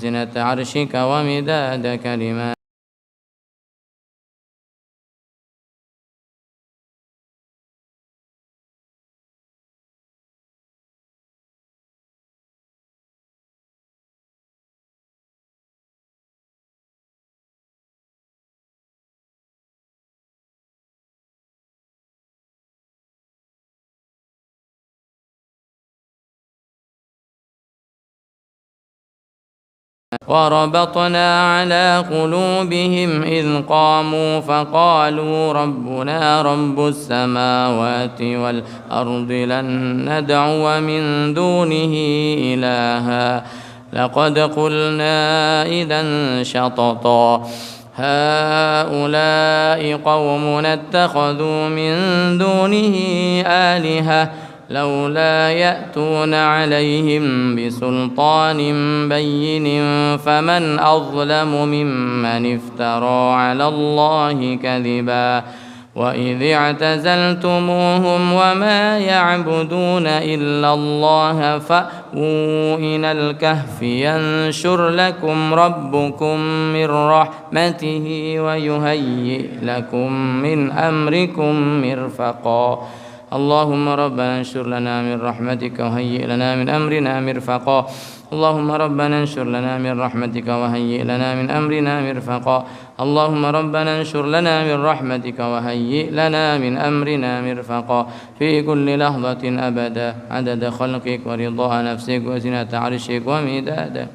زنة عرشك ومداد كلماتك وربطنا على قلوبهم إذ قاموا فقالوا ربنا رب السماوات والأرض لن ندعو من دونه إلها لقد قلنا إذا شططا هؤلاء قومنا اتخذوا من دونه آلهة لولا يأتون عليهم بسلطان بين فمن أظلم ممن افترى على الله كذبا وإذ اعتزلتموهم وما يعبدون إلا الله فأووا إلى الكهف ينشر لكم ربكم من رحمته ويهيئ لكم من أمركم مرفقا اللهم ربنا انشر لنا من رحمتك وهيئ لنا من أمرنا مرفقا اللهم ربنا انشر لنا من رحمتك وهيئ لنا من أمرنا مرفقا اللهم ربنا انشر لنا من رحمتك وهيئ لنا من أمرنا مرفقا في كل لحظة أبدا عدد خلقك ورضا نفسك وزنة عرشك ومدادا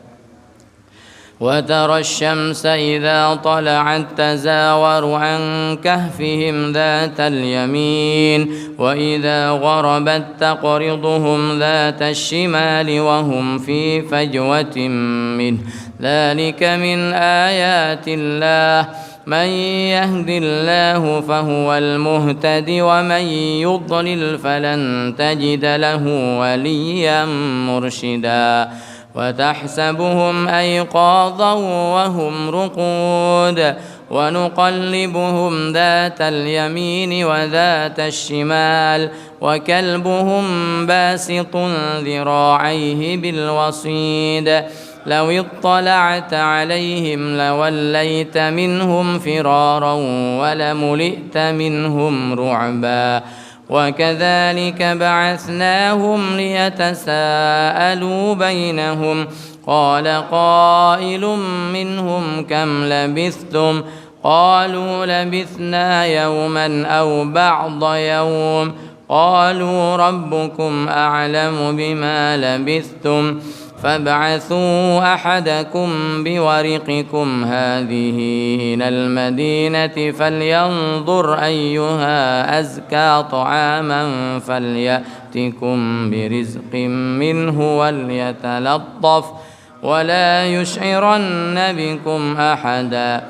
وترى الشمس إذا طلعت تزاور عن كهفهم ذات اليمين وإذا غربت تقرضهم ذات الشمال وهم في فجوة منه ذلك من آيات الله من يهد الله فهو المهتد ومن يضلل فلن تجد له وليا مرشدا وتحسبهم أيقاظا وهم رقود ونقلبهم ذات اليمين وذات الشمال وكلبهم باسط ذراعيه بالوصيد لو اطلعت عليهم لوليت منهم فرارا ولملئت منهم رعبا وكذلك بعثناهم ليتساءلوا بينهم قال قائل منهم كم لبثتم قالوا لبثنا يوما أو بعض يوم قالوا ربكم أعلم بما لبثتم فابعثوا أحدكم بورقكم هذه إلى المدينة فلينظر أيها أزكى طعاما فليأتكم برزق منه وليتلطف ولا يشعرن بكم أحدا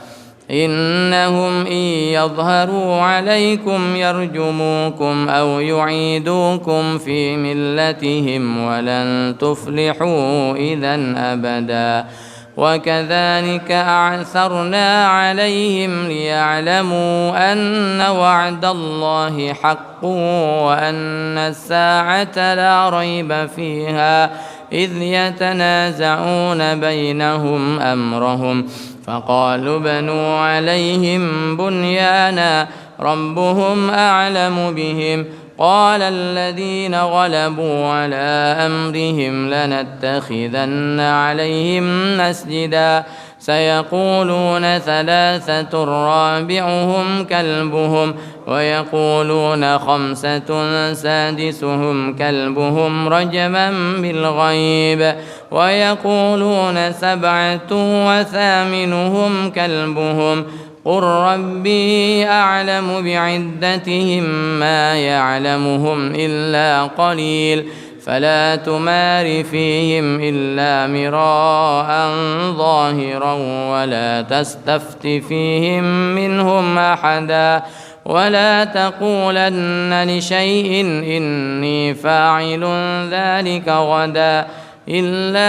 إنهم إن يظهروا عليكم يرجموكم أو يعيدوكم في ملتهم ولن تفلحوا إذا أبدا وكذلك أعثرنا عليهم ليعلموا أن وعد الله حق وأن الساعة لا ريب فيها إذ يتنازعون بينهم أمرهم فقالوا بنوا عليهم بنيانا ربهم أعلم بهم قال الذين غلبوا على أمرهم لنتخذن عليهم مسجدا سيقولون ثلاثة رابعهم كلبهم ويقولون خمسة سادسهم كلبهم رجما بالغيب ويقولون سبعة وثامنهم كلبهم قل ربي أعلم بعدتهم ما يعلمهم إلا قليل فلا تمار فيهم إلا مراء ظاهرا ولا تستفت فيهم منهم أحدا ولا تقولن لشيء إني فاعل ذلك غدا إلا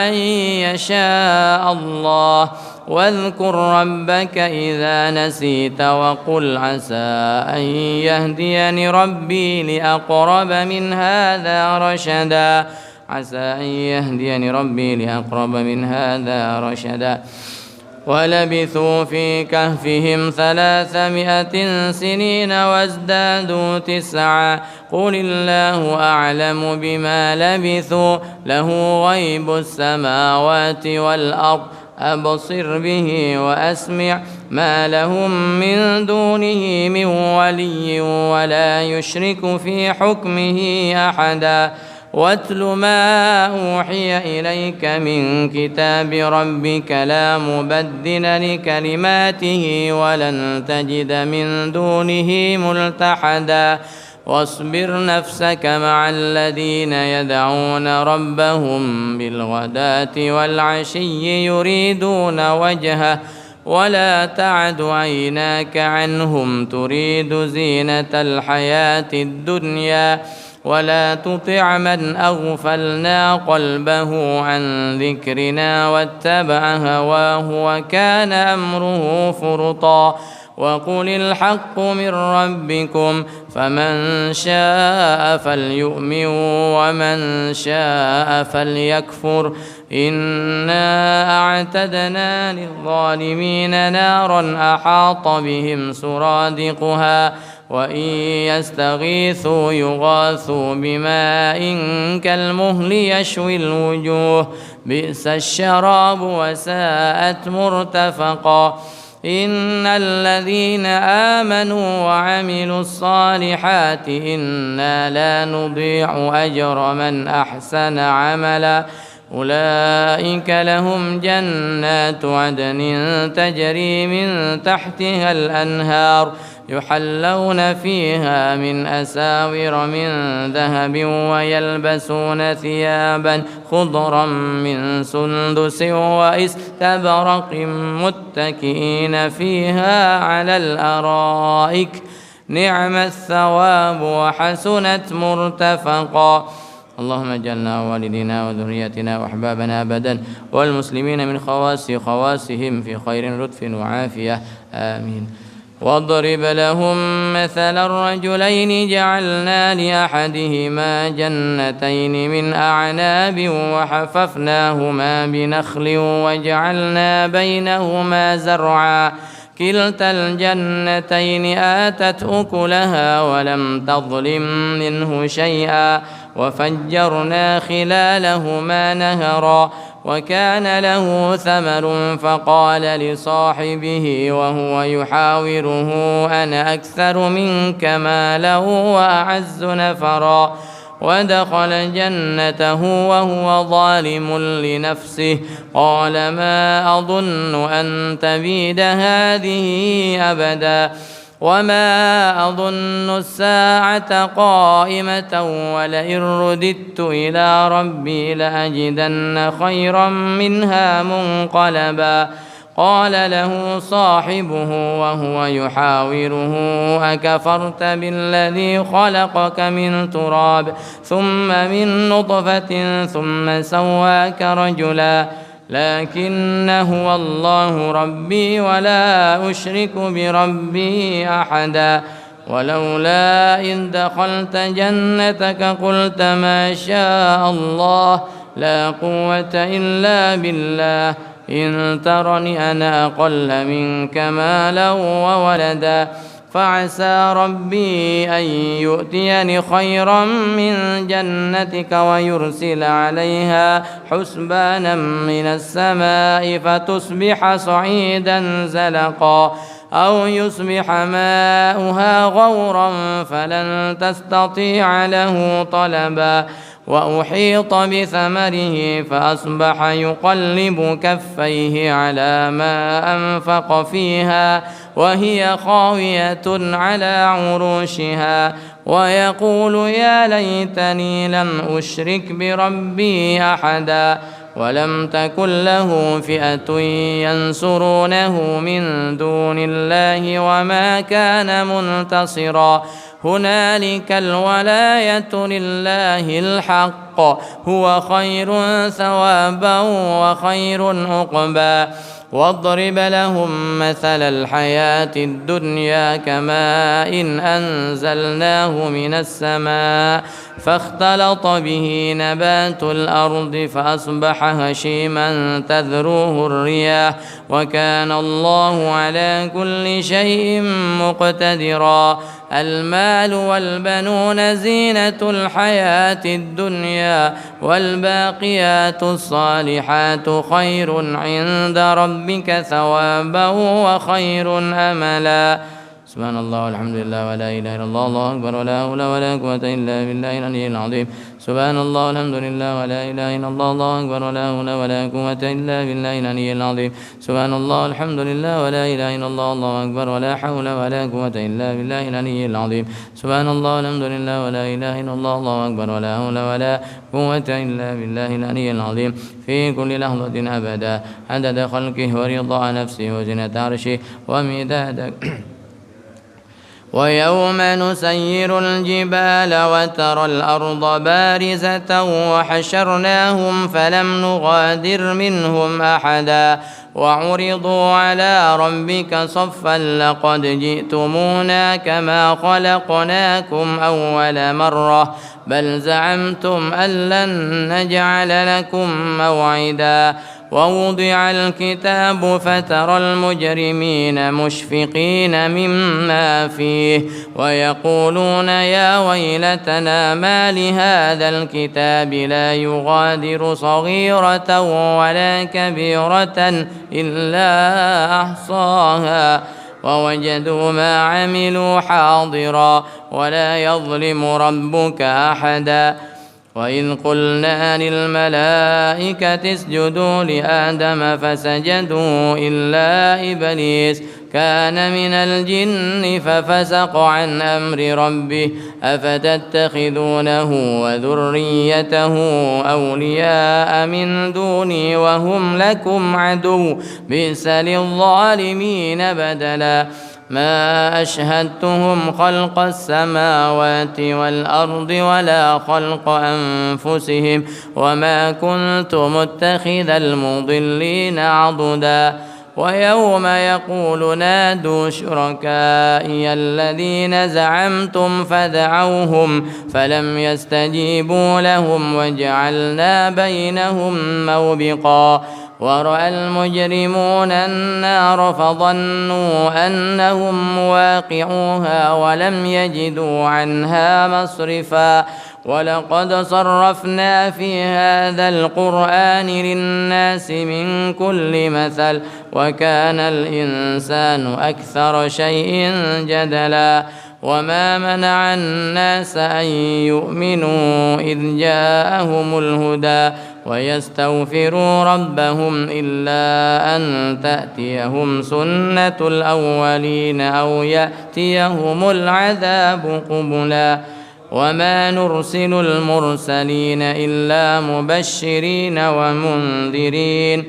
أن يشاء الله واذكر ربك إذا نسيت وقل عسى أن يهديني ربي لأقرب من هذا رشدا عسى أن يهديني ربي لأقرب من هذا رشدا ولبثوا في كهفهم 300 سنين وازدادوا 9 قل الله أعلم بما لبثوا له غيب السماوات والأرض أبصر به وأسمع ما لهم من دونه من ولي ولا يشرك في حكمه أحدا واتل ما أوحي إليك من كتاب ربك لا مبدل لكلماته ولن تجد من دونه ملتحدا واصبر نفسك مع الذين يدعون ربهم بالغداة والعشي يريدون وجهه ولا تعد عيناك عنهم تريد زينة الحياة الدنيا ولا تطع من أغفلنا قلبه عن ذكرنا واتبع هواه وكان أمره فرطا وقل الحق من ربكم فمن شاء فليؤمن ومن شاء فليكفر إنا أعتدنا للظالمين نارا أحاط بهم سرادقها وإن يستغيثوا يغاثوا بماء كالمهل يشوي الوجوه بئس الشراب وساءت مرتفقا إن الذين آمنوا وعملوا الصالحات إنا لا نضيع أجر من أحسن عملا أولئك لهم جنات عدن تجري من تحتها الأنهار يحلون فيها من أساور من ذهب ويلبسون ثيابا خضرا من سندس واستبرق متكئين فيها على الأرائك نعم الثواب وحسنت مرتفقا اللهم اجعلنا ووالدينا وذريتنا وأحبابنا أبدا والمسلمين من خواسهم في خير لطف وعافية آمين واضرب لهم مثل الرجلين جعلنا لأحدهما جنتين من أعناب وحففناهما بنخل وجعلنا بينهما زرعا كلتا الجنتين آتت أكلها ولم تظلم منه شيئا وفجرنا خلالهما نهرا وكان له ثمر فقال لصاحبه وهو يحاوره أنا أكثر منك مالا وأعز نفرا ودخل جنته وهو ظالم لنفسه قال ما أظن أن تبيد هذه أبدا وما أظن الساعة قائمة ولئن رددت إلى ربي لأجدن خيرا منها منقلبا قال له صاحبه وهو يحاوره أكفرت بالذي خلقك من تراب ثم من نطفة ثم سواك رجلا لكن هو الله ربي ولا أشرك بربي أحدا ولولا إذ دخلت جنتك قلت ما شاء الله لا قوة إلا بالله إن ترني أنا أقل منك مالا وولدا فعسى ربي أن يؤتيني خيرا من جنتك ويرسل عليها حسبانا من السماء فتصبح صعيدا زلقا أو يصبح ماؤها غورا فلن تستطيع له طلبا وأحيط بثمره فأصبح يقلب كفيه على ما أنفق فيها وهي خاوية على عروشها ويقول يا ليتني لم أشرك بربي أحدا ولم تكن له فئة ينصرونه من دون الله وما كان منتصرا هنالك الولاية لله الحق هو خير ثوابا وخير عقبا واضرب لهم مثل الحياة الدنيا كماء إن أنزلناه من السماء فاختلط به نبات الأرض فأصبح هشيما تذروه الرياح وكان الله على كل شيء مقتدرا. المال والبنون زينة الحياة الدنيا والباقيات الصالحات خير عند ربك ثوابا وخير أملا. سبحان الله والحمد لله ولا إله إلا الله الله أكبر ولا حول ولا قوة إلا بالله العلي العظيم. سبحان الله والحمد لله ولا إله إلا الله الله أكبر ولا حول ولا قوة إلا بالله العلي العظيم. سبحان الله والحمد لله ولا إله إلا الله الله أكبر ولا حول ولا قوة إلا بالله العلي العظيم. سبحان الله والحمد لله ولا إله إلا الله الله أكبر ولا حول ولا قوة إلا بالله العلي العظيم. في كل لحظة أبدا عدد خلقه ورضا نفسه وزنة عرشه ومداد ويوم نسير الجبال وترى الأرض بارزة وحشرناهم فلم نغادر منهم أحدا وعرضوا على ربك صفا لقد جئتمونا كما خلقناكم أول مرة بل زعمتم أن لن نجعل لكم موعدا. ووضع الكتاب فترى المجرمين مشفقين مما فيه ويقولون يا ويلتنا ما لهذا الكتاب لا يغادر صغيرة ولا كبيرة إلا أحصاها ووجدوا ما عملوا حاضرا ولا يظلم ربك أحدا. وإذ قلنا للملائكة اسجدوا لآدم فسجدوا إلا إبليس كان من الجن ففسق عن أمر ربه أفتتخذونه وذريته أولياء من دوني وهم لكم عدو بئس للظالمين بدلا. ما أشهدتهم خلق السماوات والأرض ولا خلق أنفسهم وما كنت متخذ المضلين عضدا. ويوم يقول نادوا شركائي الذين زعمتم فدعوهم فلم يستجيبوا لهم وجعلنا بينهم موبقا. ورأى المجرمون النار فظنوا أنهم مواقعوها ولم يجدوا عنها مصرفا. ولقد صرفنا في هذا القرآن للناس من كل مثل وكان الإنسان أكثر شيء جدلا. وما منع الناس أن يؤمنوا إذ جاءهم الهدى ويستغفروا ربهم إلا أن تأتيهم سنة الأولين أو يأتيهم العذاب قبلا. وما نرسل المرسلين إلا مبشرين ومنذرين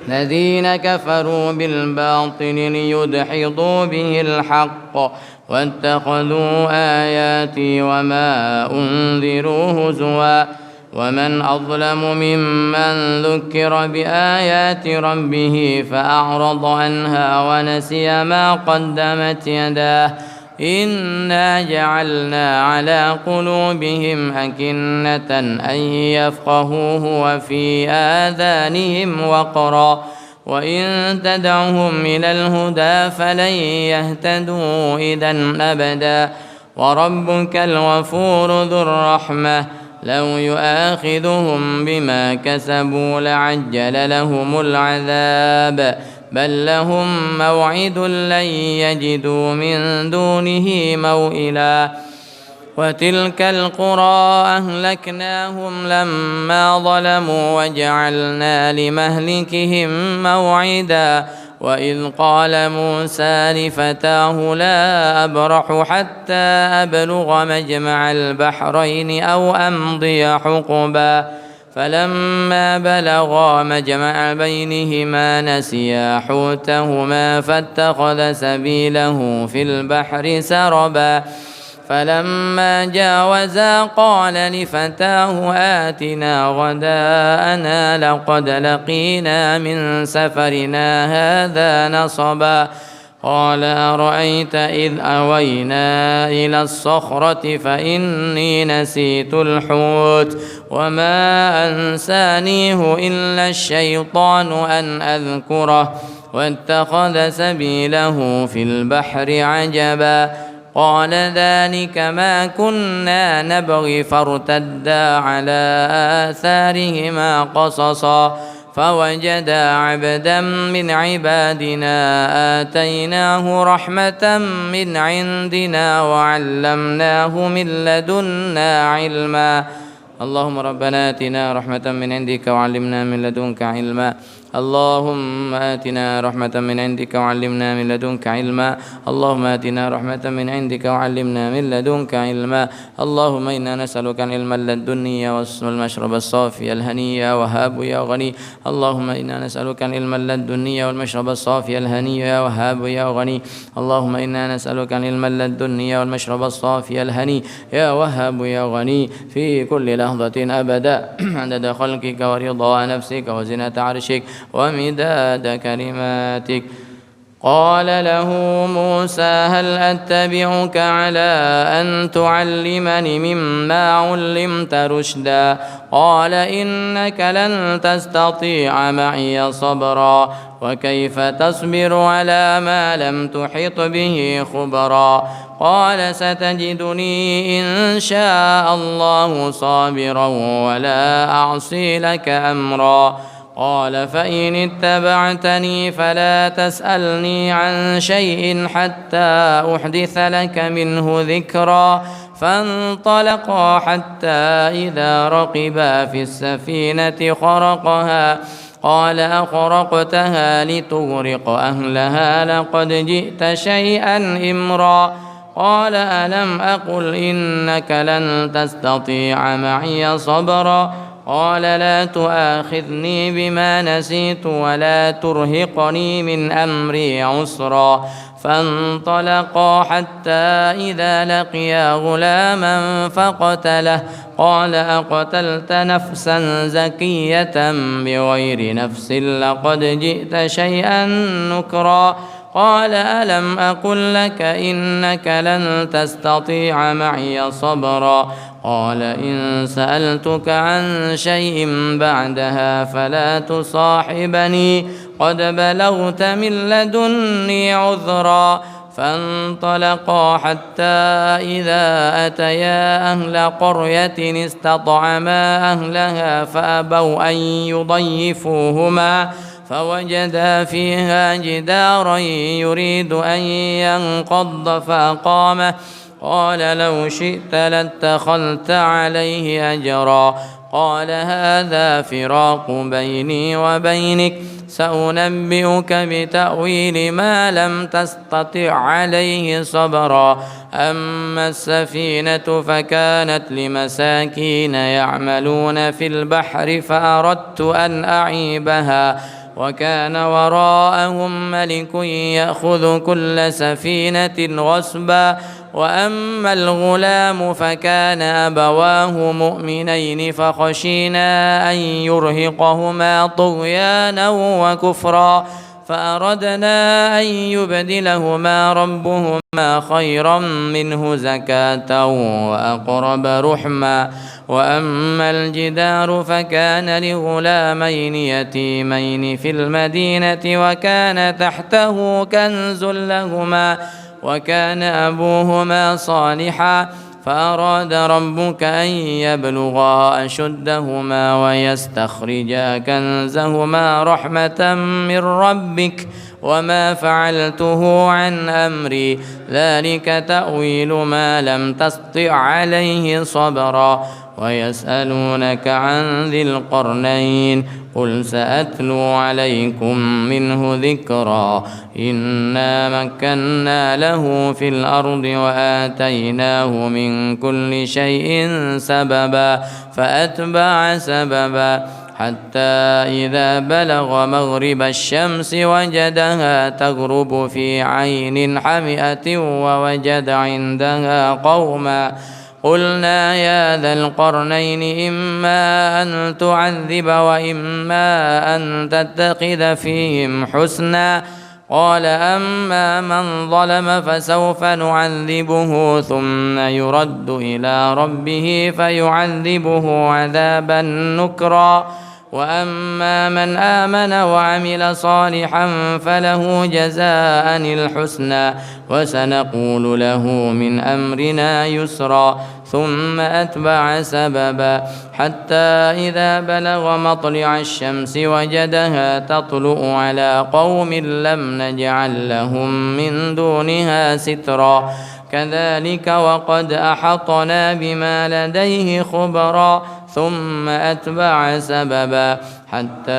الذين كفروا بالباطل ليدحضوا به الحق واتخذوا آياتي وما أنذروا هزوا. ومن أظلم ممن ذكر بآيات ربه فأعرض عنها ونسي ما قدمت يداه إنا جعلنا على قلوبهم أكنة أن يفقهوه وفي آذانهم وقرا وإن تدعهم إلى الهدى فلن يهتدوا إذا أبدا. وربك الغفور ذو الرحمة لو يؤاخذهم بما كسبوا لعجل لهم العذاب بل لهم موعد لن يجدوا من دونه موئلا. وتلك القرى أهلكناهم لما ظلموا وجعلنا لمهلكهم موعدا. وإذ قال موسى لفتاه لا أبرح حتى أبلغ مجمع البحرين أو أمضي حقبا فلما بلغا مجمع بينهما نسيا حوتهما فاتخذ سبيله في البحر سربا فلما جاوزا قال لفتاه آتنا غداءنا لقد لقينا من سفرنا هذا نصبا قال أرأيت إذ أوينا إلى الصخرة فإني نسيت الحوت وما أنسانيه إلا الشيطان أن أذكره واتخذ سبيله في البحر عجبا قال ذلك ما كنا نبغي فارتدا على آثارهما قصصا فوجدا عبدا من عبادنا آتيناه رحمة من عندنا وعلمناه من لدنا علما اللهم ربنا آتنا رحمة من عندك وعلمنا من لدنك علما اللهم آتنا رحمة من عندك وعلمنا من لدنك علما اللهم آتنا رحمة من عندك وعلمنا من لدنك علما اللهم إنا نسألك العلم اللدني والمشرب الصافي الهني وهاب يا غني اللهم إنا نسألك العلم اللدني والمشرب الصافي الهني يا وهاب يا غني اللهم إنا نسألك العلم اللدني والمشرب الصافي الهني يا وهاب يا غني في كل لحظة أبدا عدد خلقك ورضا نفسك وزنة عرشك ومداد كلماتك قال له موسى هل أتبعك على أن تعلمني مما علمت رشدا قال إنك لن تستطيع معي صبرا وكيف تصبر على ما لم تحط به خبرا قال ستجدني إن شاء الله صابرا ولا أعصي لك أمرا قال فإن اتبعتني فلا تسألني عن شيء حتى أحدث لك منه ذكرا فانطلقا حتى إذا ركبا في السفينة خرقها قال أخرقتها لتغرق أهلها لقد جئت شيئا إمرا قال ألم أقل إنك لن تستطيع معي صبرا قال لا تؤاخذني بما نسيت ولا ترهقني من أمري عسرا فانطلقا حتى إذا لقيا غلاما فقتله قال أقتلت نفسا زكية بغير نفس لقد جئت شيئا نكرا قال ألم أقل لك إنك لن تستطيع معي صبرا قال إن سألتك عن شيء بعدها فلا تصاحبني قد بلغت من لدني عذرا فانطلقا حتى إذا أتيا أهل قرية استطعما أهلها فأبوا أن يضيفوهما فوجدا فيها جدارا يريد أن ينقض فأقامه قال لو شئت لاتخذت عليه أجرا قال هذا فراق بيني وبينك سأنبئك بتأويل ما لم تستطع عليه صبرا أما السفينة فكانت لمساكين يعملون في البحر فأردت أن أعيبها وكان وراءهم ملك يأخذ كل سفينة غصبا وأما الغلام فكان أبواه مؤمنين فخشينا أن يرهقهما طغيانا وكفرا فأردنا أن يبدلهما ربهما خيرا منه زكاة وأقرب رحما وأما الجدار فكان لغلامين يتيمين في المدينة وكان تحته كنز لهما وكان أبوهما صالحا فأراد ربك أن يبلغا أشدهما ويستخرجا كنزهما رحمة من ربك وما فعلته عن أمري ذلك تأويل ما لم تسطع عليه صبرا ويسألونك عن ذي القرنين قل سأتلو عليكم منه ذكرا إنا مكنا له في الأرض وآتيناه من كل شيء سببا فأتبع سببا حتى إذا بلغ مغرب الشمس وجدها تغرب في عين حمئة ووجد عندها قوما قلنا يا ذا القرنين إما أن تعذب وإما أن تتخذ فيهم حسنا قال أما من ظلم فسوف نعذبه ثم يرد إلى ربه فيعذبه عذابا نكرا وأما من آمن وعمل صالحا فله جزاء الحسنى وسنقول له من أمرنا يسرا ثم أتبع سببا حتى إذا بلغ مطلع الشمس وجدها تطلع على قوم لم نجعل لهم من دونها سترا كذلك وقد أحطنا بما لديه خبرا ثم أتبع سببا حتى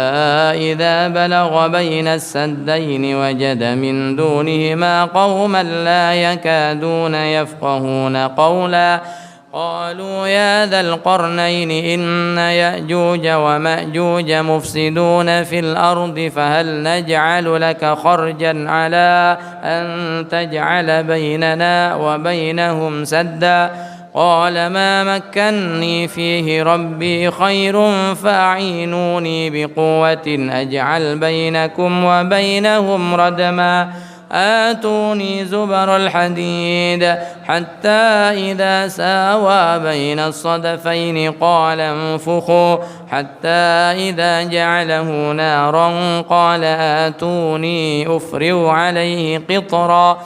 إذا بلغ بين السدين وجد من دونهما قوما لا يكادون يفقهون قولا قالوا يا ذا القرنين إن يأجوج ومأجوج مفسدون في الأرض فهل نجعل لك خرجا على أن تجعل بيننا وبينهم سدا قال ما مكني فيه ربي خير فأعينوني بقوة أجعل بينكم وبينهم ردما آتوني زبر الحديد حتى إذا ساوى بين الصدفين قال انفخوا حتى إذا جعله نارا قال آتوني أفرغ عليه قطرا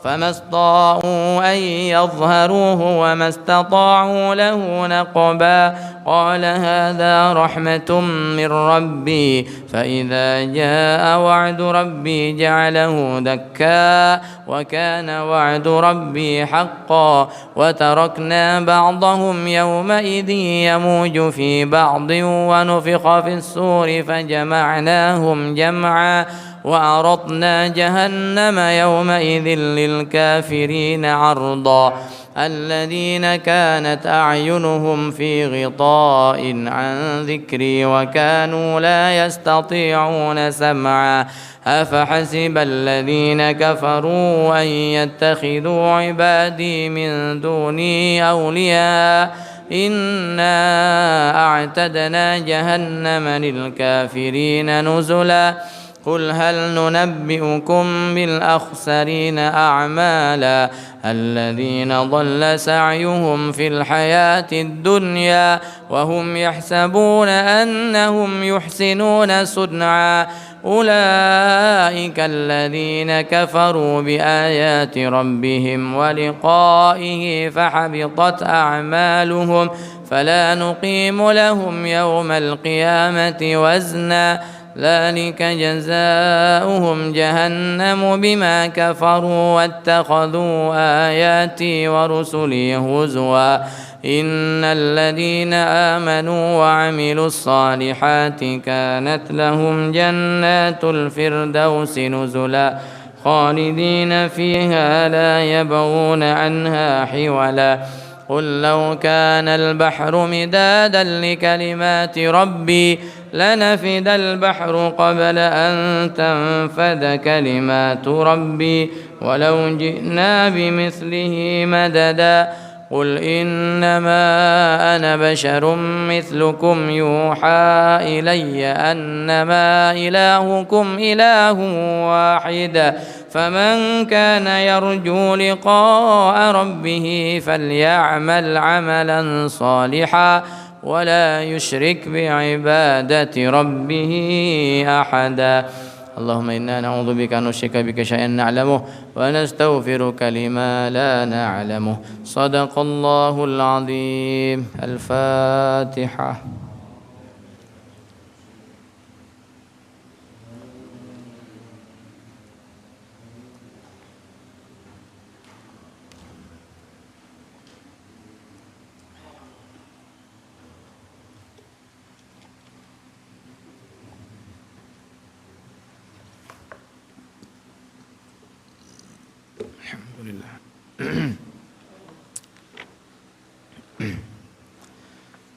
فما استطاعوا أن يظهروه وما استطاعوا له نقبا قال هذا رحمة من ربي فإذا جاء وعد ربي جعله دكا وكان وعد ربي حقا وتركنا بعضهم يومئذ يموج في بعض ونفخ في الصور فجمعناهم جمعا وعرضنا جهنم يومئذ للكافرين عرضا الذين كانت أعينهم في غطاء عن ذكري وكانوا لا يستطيعون سمعا أفحسب الذين كفروا أن يتخذوا عبادي من دوني أولياء إنا أعتدنا جهنم للكافرين نزلا قل هل ننبئكم بالأخسرين أعمالا الذين ضل سعيهم في الحياة الدنيا وهم يحسبون أنهم يحسنون صنعا أولئك الذين كفروا بآيات ربهم ولقائه فحبطت أعمالهم فلا نقيم لهم يوم القيامة وزنا ذلك جزاؤهم جهنم بما كفروا واتخذوا آياتي ورسلي هزوا إن الذين آمنوا وعملوا الصالحات كانت لهم جنات الفردوس نزلا خالدين فيها لا يبغون عنها حولا قل لو كان البحر مدادا لكلمات ربي لنفد البحر قبل أن تنفد كلمات ربي ولو جئنا بمثله مددا قل إنما أنا بشر مثلكم يوحى إلي أنما إلهكم إله واحد فمن كان يرجو لقاء ربه فليعمل عملا صالحا ولا يشرك بعبادة ربه أحدا اللهم إنا نعوذ بك أن نشرك بك شيئا نعلمه ونستغفرك لما لا نعلمه صدق الله العظيم الفاتحة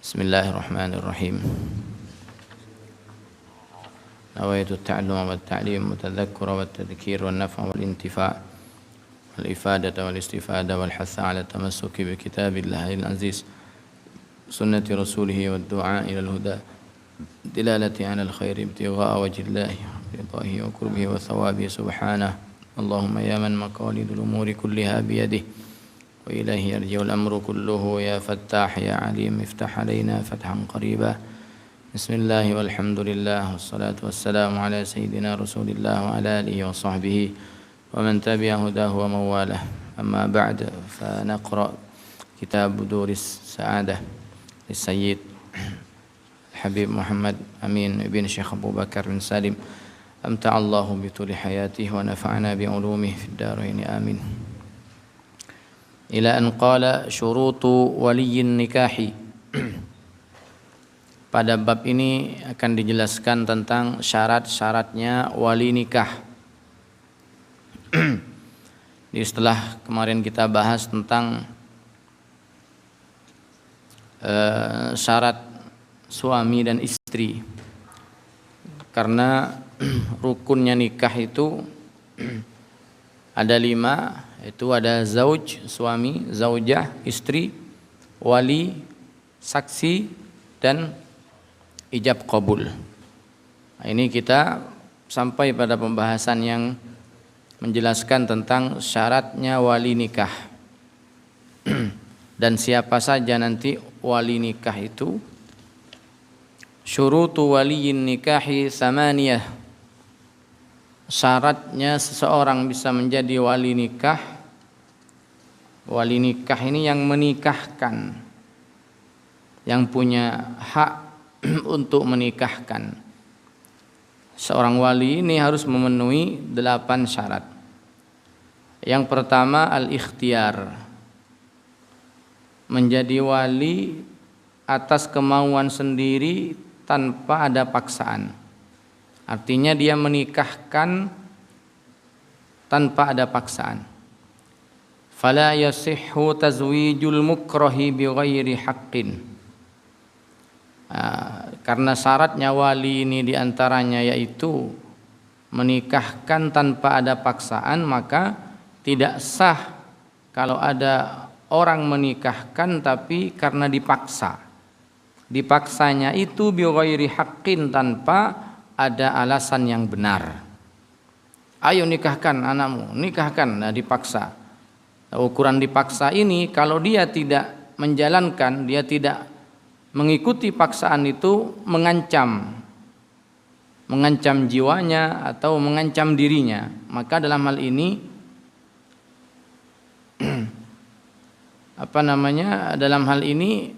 بسم الله الرحمن الرحيم نويت التعلم والتعليم والتذكر والتذكير والنفع والانتفاع والإفادة والاستفادة والحث على التمسك بكتاب الله العزيز سنة رسوله والدعاء إلى الهدى دلالة على الخير ابتغاء وجه الله رضاه وقربه وثوابه سبحانه. اللهم يا من مقاليد الأمور كلها بيده وإليه يرجع الأمر كله يا فتاح يا عليم افتح علينا فتحا قريبا. بسم الله والحمد لله والصلاة والسلام على سيدنا رسول الله وعلى آله وصحبه ومن تبع هداه ومن والاه. أما بعد فنقرأ كتاب دور السعادة للسيد الحبيب محمد أمين بن شيخ أبو بكر بن سالم أمتع الله بطول حياته ونفعنا بعلومه في الدارين آمين. إلى أن قال شروط ولي النكاح. Pada bab ini akan dijelaskan tentang syarat-syaratnya wali nikah. Setelah kemarin kita bahas tentang syarat suami dan istri, karena rukunnya nikah itu ada 5, yaitu ada zauj suami, zaujah istri, wali saksi, dan ijab qabul. Nah, ini kita sampai pada pembahasan yang menjelaskan tentang syaratnya wali nikah dan siapa saja nanti wali nikah itu. Syurutu waliyin nikahi samaniyah. Syaratnya seseorang bisa menjadi wali nikah. Wali nikah ini yang menikahkan, yang punya hak untuk menikahkan. Seorang wali ini harus memenuhi 8 syarat. Yang pertama al-ikhtiyar, menjadi wali atas kemauan sendiri tanpa ada paksaan. Artinya dia menikahkan tanpa ada paksaan. Fala yasihhu tazwijul mukrahi bighairi haqqin. Karena syaratnya wali ini diantaranya yaitu menikahkan tanpa ada paksaan, maka tidak sah kalau ada orang menikahkan tapi karena dipaksa. Dipaksanya itu bighairi haqqin, tanpa ada alasan yang benar. Ayo nikahkan anakmu, nikahkan, nah dipaksa. Ukuran dipaksa ini kalau dia tidak menjalankan, dia tidak mengikuti paksaan itu, mengancam jiwanya atau mengancam dirinya, maka dalam hal ini dalam hal ini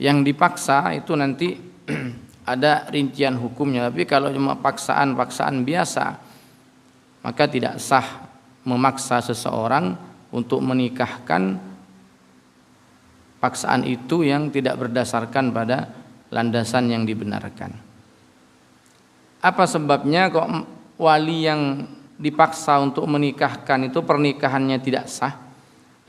yang dipaksa itu nanti ada rincian hukumnya. Tapi kalau cuma paksaan biasa, maka tidak sah memaksa seseorang untuk menikahkan paksaan itu yang tidak berdasarkan pada landasan yang dibenarkan. Apa sebabnya kok wali yang dipaksa untuk menikahkan itu pernikahannya tidak sah?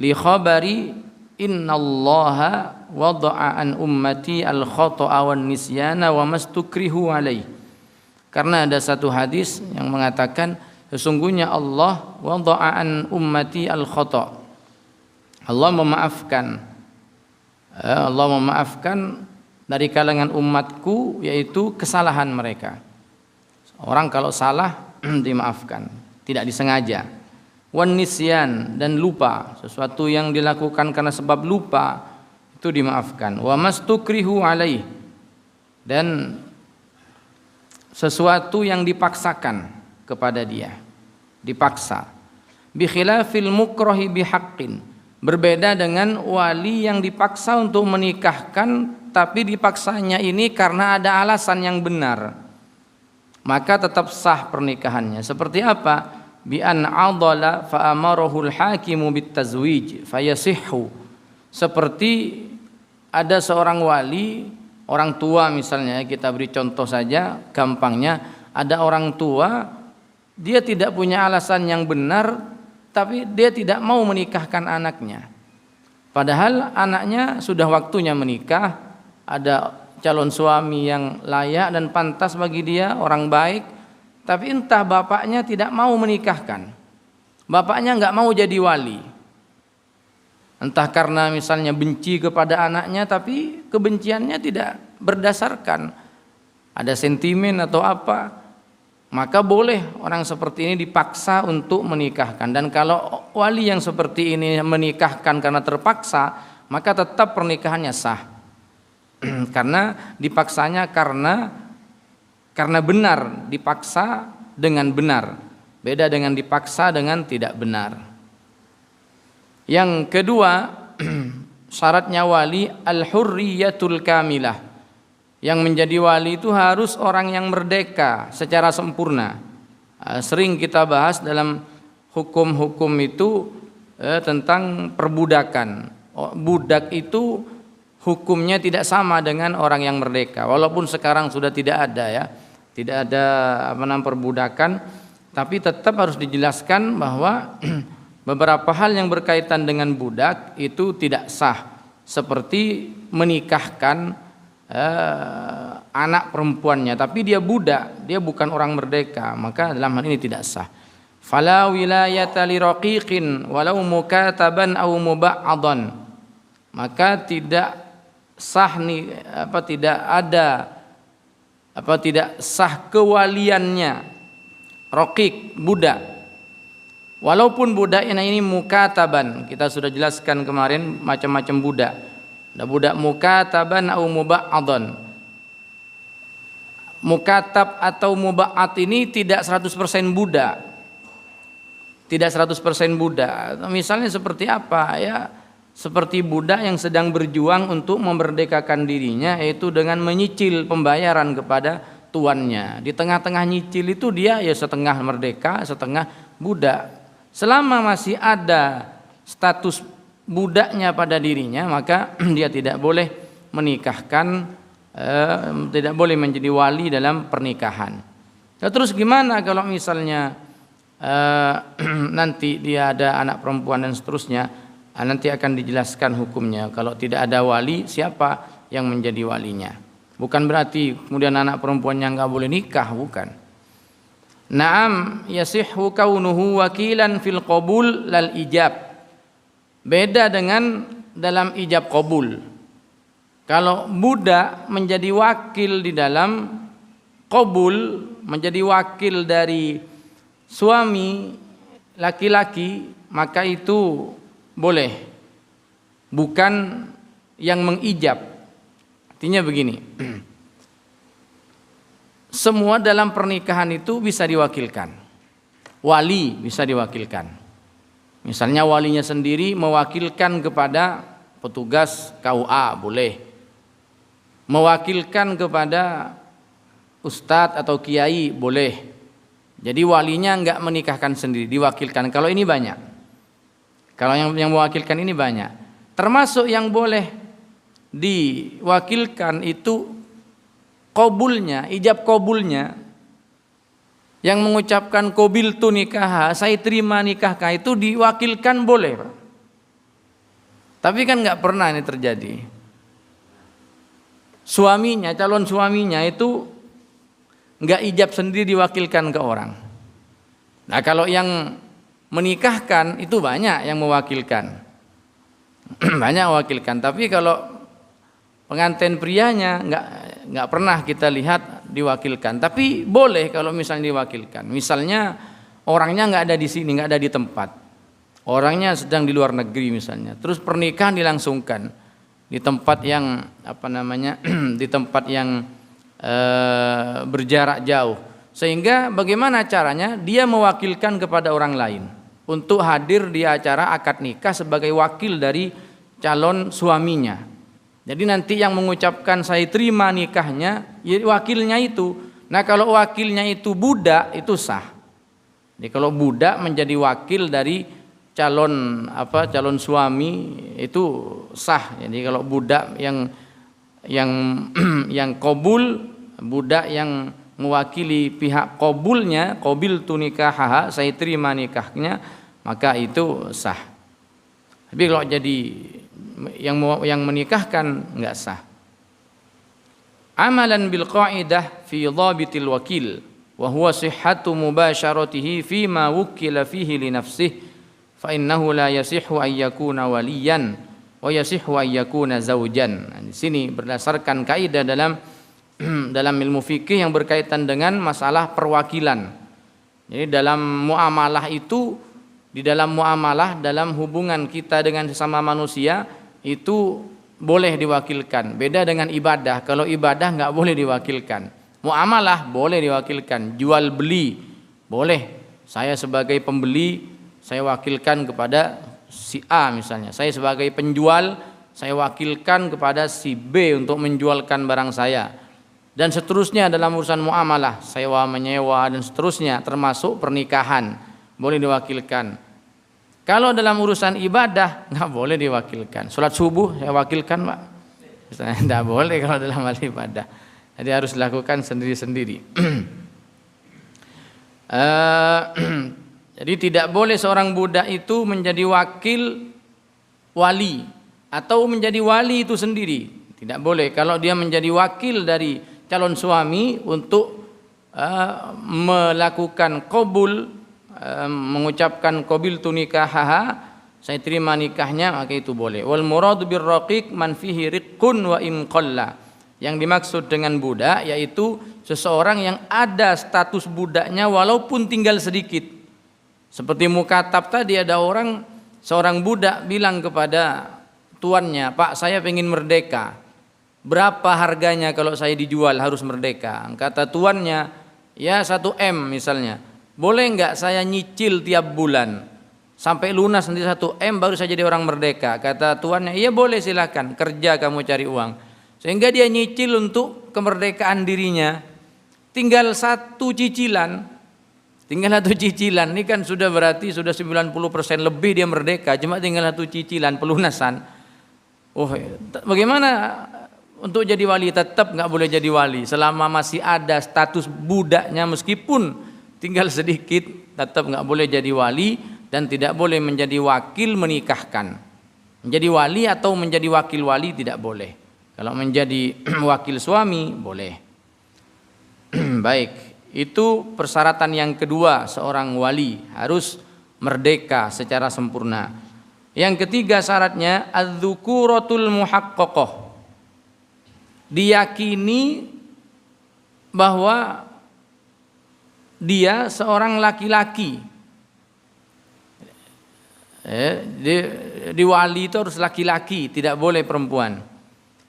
Li khabari innallaha wada'a an ummati al-khata'a wan nisyana wa mastukrihu alaih. Karena ada satu hadis yang mengatakan sesungguhnya Allah wada'a an ummati al-khata'. Allah memaafkan dari kalangan umatku yaitu kesalahan mereka. Orang kalau salah dimaafkan, tidak disengaja. Wan nisyan, dan lupa, sesuatu yang dilakukan karena sebab lupa itu dimaafkan. Wa mastukrihu alaih, dan sesuatu yang dipaksakan kepada dia, dipaksa. Bi khilafil mukrahi bihaqqin, berbeda dengan wali yang dipaksa untuk menikahkan tapi dipaksanya ini karena ada alasan yang benar, maka tetap sah pernikahannya. Seperti apa? Bi an adala fa amarahu al-hakimu bitazwij fayasihhu. Seperti ada seorang wali, orang tua misalnya, kita beri contoh saja gampangnya, ada orang tua dia tidak punya alasan yang benar tapi dia tidak mau menikahkan anaknya. Padahal anaknya sudah waktunya menikah, ada calon suami yang layak dan pantas bagi dia, orang baik, tapi entah bapaknya tidak mau menikahkan, bapaknya nggak mau jadi wali, entah karena misalnya benci kepada anaknya, tapi kebenciannya tidak berdasarkan ada sentimen atau apa, maka boleh orang seperti ini dipaksa untuk menikahkan. Dan kalau wali yang seperti ini menikahkan karena terpaksa, maka tetap pernikahannya sah. Karena dipaksanya karena benar, dipaksa dengan benar. Beda dengan dipaksa dengan tidak benar. Yang kedua, syaratnya wali al-hurriyatul kamilah. Yang menjadi wali itu harus orang yang merdeka secara sempurna. Sering kita bahas dalam hukum-hukum itu tentang perbudakan. Budak itu hukumnya tidak sama dengan orang yang merdeka. Walaupun sekarang sudah tidak ada ya, tidak ada perbudakan, tapi tetap harus dijelaskan bahwa beberapa hal yang berkaitan dengan budak itu tidak sah, seperti menikahkan anak perempuannya, tapi dia budak, dia bukan orang merdeka, maka dalam hal ini tidak sah. Fala wilayata li raqiqin walau mukataban aw muba'adan, maka tidak sah tidak sah kewaliannya raqiq, budak, walaupun budak ini mukataban. Kita sudah jelaskan kemarin macam-macam budak. Ada budak mukataban atau muba'adhan. Mukatab atau muba'ad ini tidak 100% budak. Tidak 100% budak. Misalnya seperti apa ya? Seperti budak yang sedang berjuang untuk memerdekakan dirinya, yaitu dengan menyicil pembayaran kepada tuannya. Di tengah-tengah nyicil itu dia ya setengah merdeka, setengah budak. Selama masih ada status budaknya pada dirinya, maka dia tidak boleh menikahkan, tidak boleh menjadi wali dalam pernikahan. Nah, terus gimana kalau misalnya nanti dia ada anak perempuan dan seterusnya? Nanti akan dijelaskan hukumnya. Kalau tidak ada wali, siapa yang menjadi walinya? Bukan berarti kemudian anak perempuannya nggak boleh nikah, bukan. Naam yasihhu kaunuhu wakilan fil qabul lal ijab. Beda dengan dalam ijab qabul. Kalau budak menjadi wakil di dalam qabul, menjadi wakil dari suami laki-laki, maka itu boleh, bukan yang mengijab. Artinya begini, semua dalam pernikahan itu bisa diwakilkan, wali bisa diwakilkan. Misalnya walinya sendiri mewakilkan kepada petugas KUA, boleh. Mewakilkan kepada ustadz atau kiai, boleh. Jadi walinya enggak menikahkan sendiri, diwakilkan. Kalau ini banyak. Kalau yang mewakilkan ini banyak. Termasuk yang boleh diwakilkan itu qabulnya, ijab qabulnya. Yang mengucapkan qabiltu nikah, saya terima nikahkah, itu diwakilkan boleh, Pak. Tapi kan nggak pernah ini terjadi. Suaminya, calon suaminya itu nggak ijab sendiri, diwakilkan ke orang. Nah kalau yang menikahkan itu banyak yang mewakilkan, banyak mewakilkan. Tapi kalau pengantin prianya nggak pernah kita lihat diwakilkan, tapi boleh kalau misalnya diwakilkan. Misalnya orangnya nggak ada di sini, nggak ada di tempat, orangnya sedang di luar negeri misalnya, terus pernikahan dilangsungkan di tempat yang di tempat yang berjarak jauh, sehingga bagaimana caranya dia mewakilkan kepada orang lain untuk hadir di acara akad nikah sebagai wakil dari calon suaminya. Jadi nanti yang mengucapkan saya terima nikahnya, ya wakilnya itu. Nah kalau wakilnya itu budak, itu sah. Jadi kalau budak menjadi wakil dari calon suami itu sah. Jadi kalau budak yang qabul, budak yang mewakili pihak qabulnya, qabiltu nikahha, saya terima nikahnya, maka itu sah. Tapi kalau jadi yang menikahkan nggak sah. amalan bil qa'idah fi dhabitil wakil wa huwa sihhatu mubasharatihi fi ma wukila fihi li nafsihi fa innahu la yasihhu an yakuna waliyan wa yasihhu an yakuna zawjan. Nah, di sini berdasarkan kaidah dalam ilmu fikih yang berkaitan dengan masalah perwakilan. Jadi dalam muamalah itu, di dalam muamalah, dalam hubungan kita dengan sesama manusia itu boleh diwakilkan. Beda dengan ibadah. Kalau ibadah nggak boleh diwakilkan. Muamalah boleh diwakilkan. Jual beli boleh. Saya sebagai pembeli, saya wakilkan kepada si A misalnya. Saya sebagai penjual, saya wakilkan kepada si B untuk menjualkan barang saya. Dan seterusnya dalam urusan muamalah, sewa menyewa dan seterusnya, termasuk pernikahan, boleh diwakilkan. Kalau dalam urusan ibadah nggak boleh diwakilkan. Sholat subuh saya wakilkan, Pak. Misalnya nggak boleh kalau dalam hal ibadah. Jadi harus dilakukan sendiri-sendiri. Jadi tidak boleh seorang budak itu menjadi wakil wali atau menjadi wali itu sendiri. Tidak boleh. Kalau dia menjadi wakil dari calon suami untuk melakukan qabul, mengucapkan qabiltu nikahaha, saya terima nikahnya, maka itu boleh. Wal muradu bir raqiq man fihi riqqun wa in qalla. Yang dimaksud dengan budak yaitu seseorang yang ada status budaknya walaupun tinggal sedikit. Seperti mukatab tadi, ada seorang budak bilang kepada tuannya, "Pak, saya ingin merdeka. Berapa harganya kalau saya dijual harus merdeka?" Kata tuannya, "Ya 1 M misalnya. Boleh enggak saya nyicil tiap bulan sampai lunas nanti 1 M baru saya jadi orang merdeka?" Kata tuannya, "Iya boleh, silakan, kerja kamu cari uang." Sehingga dia nyicil untuk kemerdekaan dirinya. Tinggal satu cicilan. Ini kan sudah berarti sudah 90% lebih dia merdeka. Cuma tinggal satu cicilan pelunasan. Oh, bagaimana untuk jadi wali? Tetap nggak boleh jadi wali selama masih ada status budaknya, meskipun tinggal sedikit tetap nggak boleh jadi wali dan tidak boleh menjadi wakil menikahkan. Menjadi wali atau menjadi wakil wali tidak boleh. Kalau menjadi wakil suami boleh. Baik, itu persyaratan yang kedua, seorang wali harus merdeka secara sempurna. Yang ketiga syaratnya adz-dzukuratul muhaqqaqah. Diyakini bahwa dia seorang laki-laki. Di wali itu harus laki-laki, tidak boleh perempuan.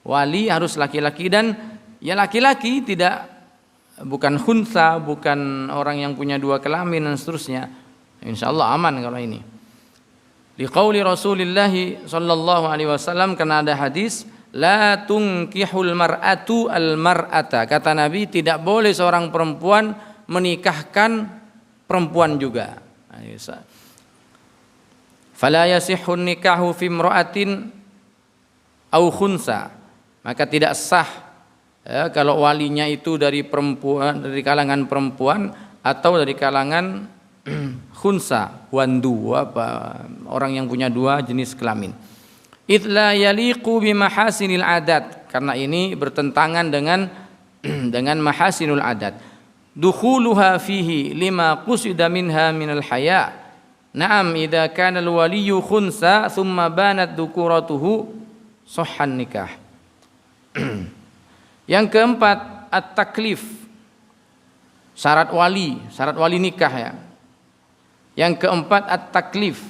Wali harus laki-laki, dan ya laki-laki, bukan khunsa, bukan orang yang punya 2 kelamin dan seterusnya. Insyaallah aman kalau ini. Liqauli Rasulillah sallallahu alaihi wasallam, karena ada hadis la tunkihul mar'atu al-mar'ata. Kata Nabi, tidak boleh seorang perempuan menikahkan perempuan juga. Fala yasihhun nikahu fi imra'atin au khunsa. Maka tidak sah kalau walinya itu dari perempuan, dari kalangan perempuan atau dari kalangan khunsa, wandu, orang yang punya 2 jenis kelamin. Idla yaliqu bimahasinil adat, karena ini bertentangan dengan mahasinul adat. Dukhuluha fihi lima qusida minha minal haya. Na'am idza kana al-waliyyu khunsa thumma banat dhukuratuhu sahhan nikah. Yang keempat at-taklif, syarat wali nikah ya. Yang keempat at-taklif,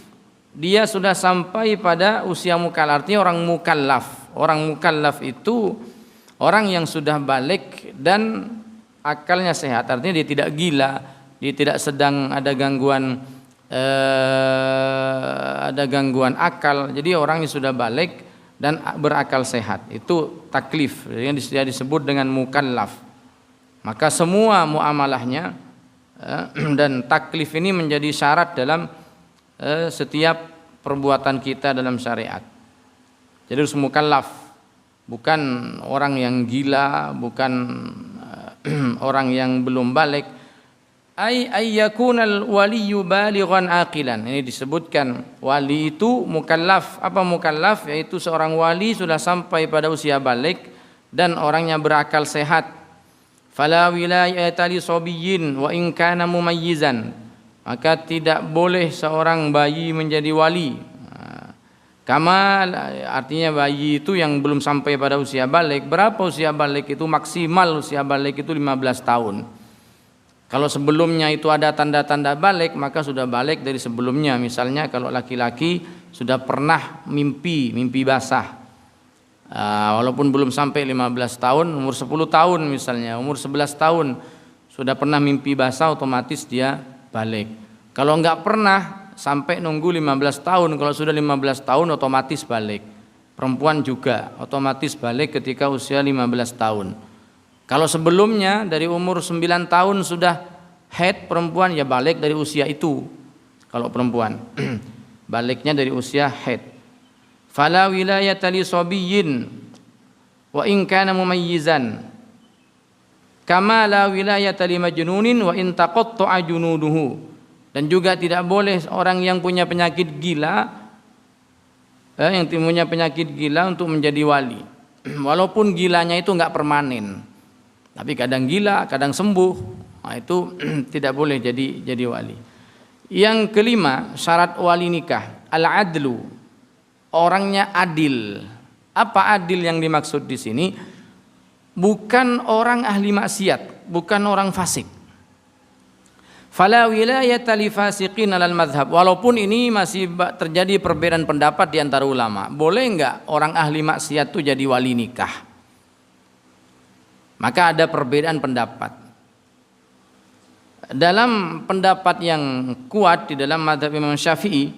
dia sudah sampai pada usia mukallaf, artinya orang mukallaf. Orang mukallaf itu orang yang sudah balik dan akalnya sehat, artinya dia tidak gila, dia tidak sedang ada gangguan akal. Jadi orang yang sudah balik dan berakal sehat, itu taklif, yang disebut dengan mukallaf. Maka semua muamalahnya dan taklif ini menjadi syarat dalam setiap perbuatan kita dalam syariat. Jadi harus mukallaf, bukan orang yang gila, bukan orang yang belum balik. Ayyakunal waliyyu balighan aqilan. Ini disebutkan wali itu mukallaf. Apa mukallaf? Yaitu seorang wali sudah sampai pada usia balik dan orangnya berakal sehat. Fala wilayata li sabiyyin wa in kana mumayyizan, maka tidak boleh seorang bayi menjadi wali. Kama artinya bayi itu yang belum sampai pada usia balik. Berapa usia balik itu? Maksimal usia balik itu 15 tahun. Kalau sebelumnya itu ada tanda-tanda balik, maka sudah balik dari sebelumnya. Misalnya kalau laki-laki sudah pernah mimpi basah, walaupun belum sampai 15 tahun, umur 10 tahun misalnya, umur 11 tahun sudah pernah mimpi basah, otomatis dia balik. Kalau enggak pernah, sampai nunggu 15 tahun. Kalau sudah 15 tahun otomatis balik. Perempuan juga otomatis balik ketika usia 15 tahun. Kalau sebelumnya dari umur 9 tahun sudah haid perempuan, ya balik dari usia itu. Kalau perempuan baliknya dari usia haid. Fala wilayata li sabiyyin wa in kana mumayyizan kama la wilayata li majnunin wa in taqatta'a junuduhu. Dan juga tidak boleh orang yang punya penyakit gila, untuk menjadi wali. Walaupun gilanya itu enggak permanen, tapi kadang gila, kadang sembuh. Nah, itu tidak boleh jadi wali. Yang kelima, syarat wali nikah, al-adlu. Orangnya adil. Apa adil yang dimaksud di sini? Bukan orang ahli maksiat, bukan orang fasik. Fala wilayata li fasiqin alal madhab. Walaupun ini masih terjadi perbedaan pendapat di antara ulama, boleh enggak orang ahli maksiat itu jadi wali nikah? Maka ada perbedaan pendapat. Dalam pendapat yang kuat di dalam mazhab Imam Syafi'i,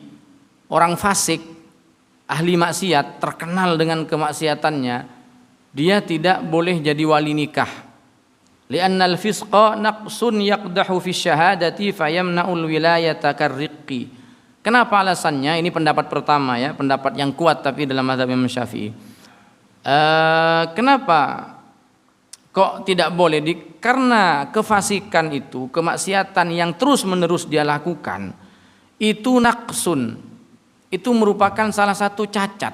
orang fasik, ahli maksiat, terkenal dengan kemaksiatannya, dia tidak boleh jadi wali nikah. Li'annal fisqa naqsun yaqdahu fi syahadati fayamna'ul wilayata karriqi. Kenapa alasannya? Ini pendapat pertama ya, pendapat yang kuat tapi dalam mazhab Imam Syafi'i. Kenapa kok tidak boleh? Karena kefasikan itu, kemaksiatan yang terus-menerus dia lakukan, itu naqsun. Itu merupakan salah satu cacat.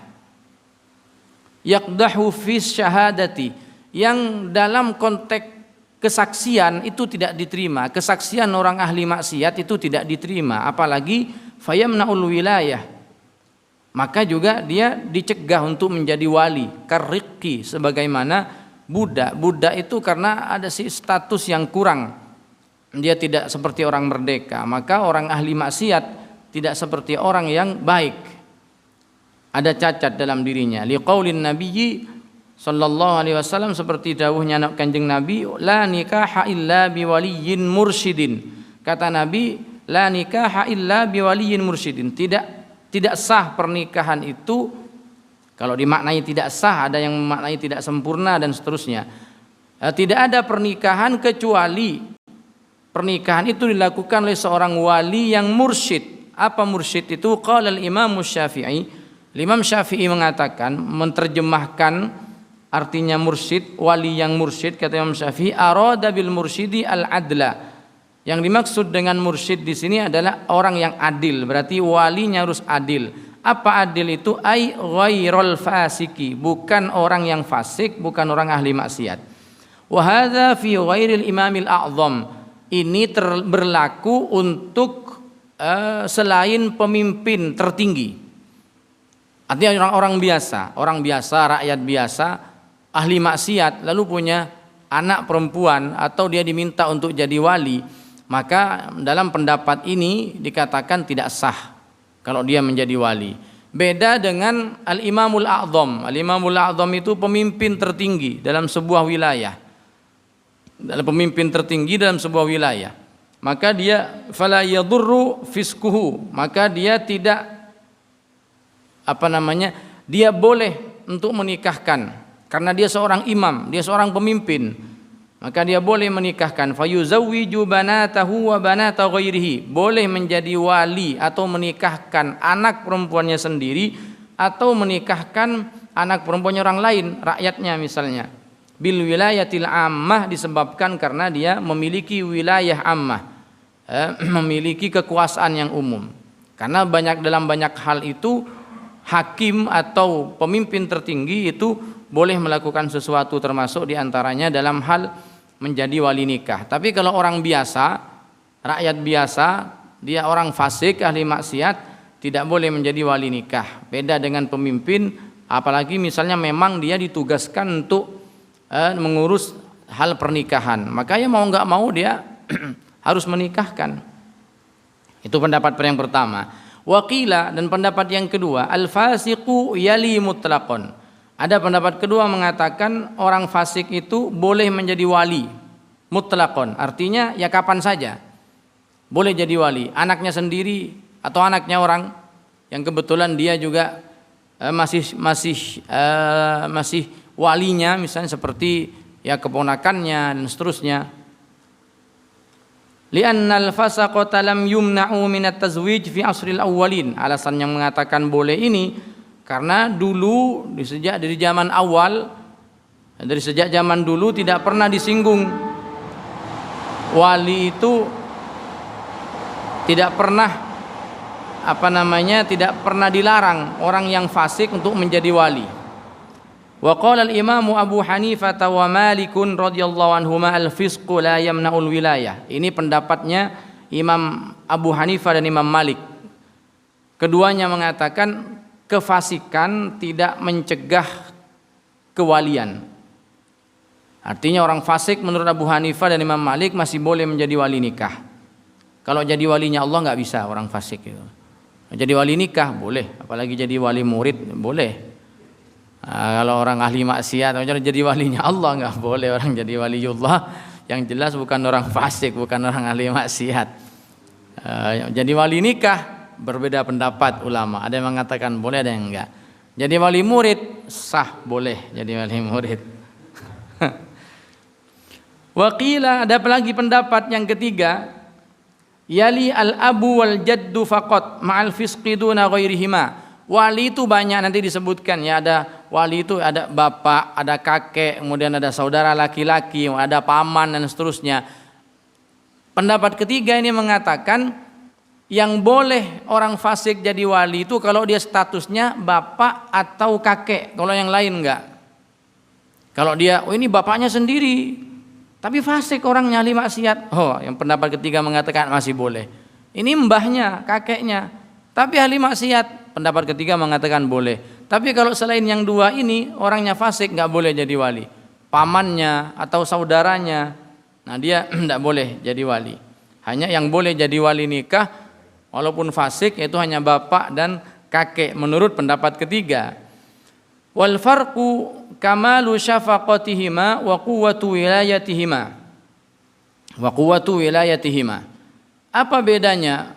Yaqdahu fi syahadati, yang dalam konteks kesaksian itu tidak diterima. Kesaksian orang ahli maksiat itu tidak diterima, apalagi fayamnaul wilayah. Maka juga dia dicegah untuk menjadi wali, karriqi, sebagaimana budak. Budak itu karena ada status yang kurang, dia tidak seperti orang merdeka. Maka orang ahli maksiat tidak seperti orang yang baik, ada cacat dalam dirinya. Liqaulin nabiyyi sallallahu alaihi wasallam, seperti dawuhnya Kanjeng Nabi, la nikaha illa biwaliyin mursyidin. Kata Nabi, la nikaha illa biwaliyin mursyidin. Tidak sah pernikahan itu. Kalau dimaknai tidak sah, ada yang memaknai tidak sempurna dan seterusnya. Tidak ada pernikahan kecuali pernikahan itu dilakukan oleh seorang wali yang mursyid. Apa mursyid itu? Qala al-Imam Syafi'i. Imam Syafi'i mengatakan, menerjemahkan artinya mursyid, wali yang mursyid, kata Imam Syafi'i, arada bil mursyidi al-adla. Yang dimaksud dengan mursyid di sini adalah orang yang adil, berarti walinya harus adil. Apa adil itu? Ai ghairul fasiki, bukan orang yang fasik, bukan orang ahli maksiat. Wa hadza fi ghairil imamil a'zam. Ini berlaku untuk selain pemimpin tertinggi. Artinya orang biasa, rakyat biasa, ahli maksiat, lalu punya anak perempuan atau dia diminta untuk jadi wali, maka dalam pendapat ini dikatakan tidak sah kalau dia menjadi wali. Beda dengan al-imamul a'zam. Al-imamul a'zam itu pemimpin tertinggi dalam sebuah wilayah. Pemimpin tertinggi dalam sebuah wilayah. Maka dia fala yadurru fiskuhu, maka dia tidak dia boleh untuk menikahkan karena dia seorang imam, dia seorang pemimpin, maka dia boleh menikahkan. Fayuzawwiju banatahu wa banata ghairihi, boleh menjadi wali atau menikahkan anak perempuannya sendiri atau menikahkan anak perempuannya orang lain, rakyatnya misalnya. Bil wilayatil ammah, disebabkan karena dia memiliki wilayah ammah, memiliki kekuasaan yang umum. Karena dalam banyak hal itu hakim atau pemimpin tertinggi itu boleh melakukan sesuatu, termasuk diantaranya dalam hal menjadi wali nikah. Tapi kalau orang biasa, rakyat biasa, dia orang fasik, ahli maksiat, tidak boleh menjadi wali nikah. Beda dengan pemimpin, apalagi misalnya memang dia ditugaskan untuk mengurus hal pernikahan, makanya mau nggak mau dia harus menikahkan. Itu pendapat yang pertama. Waqila, dan pendapat yang kedua, al-fasiqu yali mutlaqon. Ada pendapat kedua mengatakan orang fasik itu boleh menjadi wali mutlaqon, artinya ya kapan saja boleh jadi wali, anaknya sendiri atau anaknya orang yang kebetulan dia juga masih walinya, misalnya seperti ya keponakannya dan seterusnya. Li'annal fasaqata lam yumna'u minat tazwij fi asril awwalin. Alasan yang mengatakan boleh ini karena dulu sejak zaman dulu tidak pernah disinggung. Wali itu tidak pernah tidak pernah dilarang orang yang fasik untuk menjadi wali. Wa qala al-Imam Abu Hanifah wa Malik radhiyallahu anhuma al-fisqu la yamna'ul wilayah. Ini pendapatnya Imam Abu Hanifah dan Imam Malik. Keduanya mengatakan kefasikan tidak mencegah kewalian. Artinya orang fasik menurut Abu Hanifah dan Imam Malik masih boleh menjadi wali nikah. Kalau jadi walinya Allah nggak bisa orang fasik itu. Jadi wali nikah boleh, apalagi jadi wali murid boleh. Kalau orang ahli maksiat jadi walinya Allah nggak boleh orang jadi waliullah, yang jelas bukan orang fasik, bukan orang ahli maksiat. Jadi wali nikah berbeda pendapat ulama, ada yang mengatakan boleh, ada yang enggak. Jadi wali murid sah, boleh jadi wali murid. Waqila, ada lagi pendapat yang ketiga, yali al-abu wal jaddu faqat ma'al fisqi duna ghairihima. Wali itu banyak, nanti disebutkan ya, ada wali itu ada bapak, ada kakek, kemudian ada saudara laki-laki, ada paman dan seterusnya. Pendapat ketiga ini mengatakan yang boleh orang fasik jadi wali itu kalau dia statusnya bapak atau kakek, kalau yang lain enggak. Kalau dia ini bapaknya sendiri tapi fasik orangnya ahli maksiat, yang pendapat ketiga mengatakan masih boleh. Ini mbahnya, kakeknya, tapi ahli maksiat, pendapat ketiga mengatakan boleh. Tapi kalau selain yang dua ini orangnya fasik nggak boleh jadi wali. Pamannya atau saudaranya, nah dia tidak boleh jadi wali. Hanya yang boleh jadi wali nikah walaupun fasik yaitu hanya bapak dan kakek menurut pendapat ketiga. Wal farqu kamalu syafaqatihima wa quwwatu wilayatihima. Apa bedanya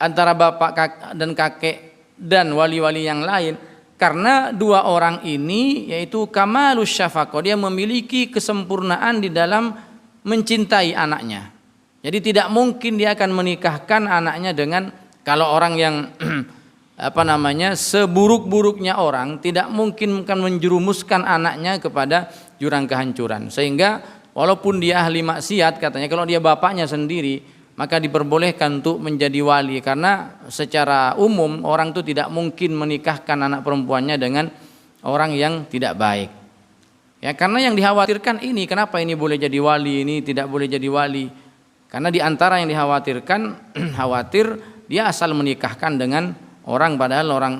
antara bapak dan kakek dan wali-wali yang lain? Karena dua orang ini yaitu kamalus syafaqah, dia memiliki kesempurnaan di dalam mencintai anaknya. Jadi tidak mungkin dia akan menikahkan anaknya dengan, kalau orang yang seburuk-buruknya orang tidak mungkin akan menjerumuskan anaknya kepada jurang kehancuran. Sehingga walaupun dia ahli maksiat, katanya kalau dia bapaknya sendiri maka diperbolehkan untuk menjadi wali, karena secara umum orang itu tidak mungkin menikahkan anak perempuannya dengan orang yang tidak baik. Ya, karena yang dikhawatirkan ini, kenapa ini boleh jadi wali, ini tidak boleh jadi wali? Karena di antara yang dikhawatirkan, khawatir dia asal menikahkan dengan orang padahal orang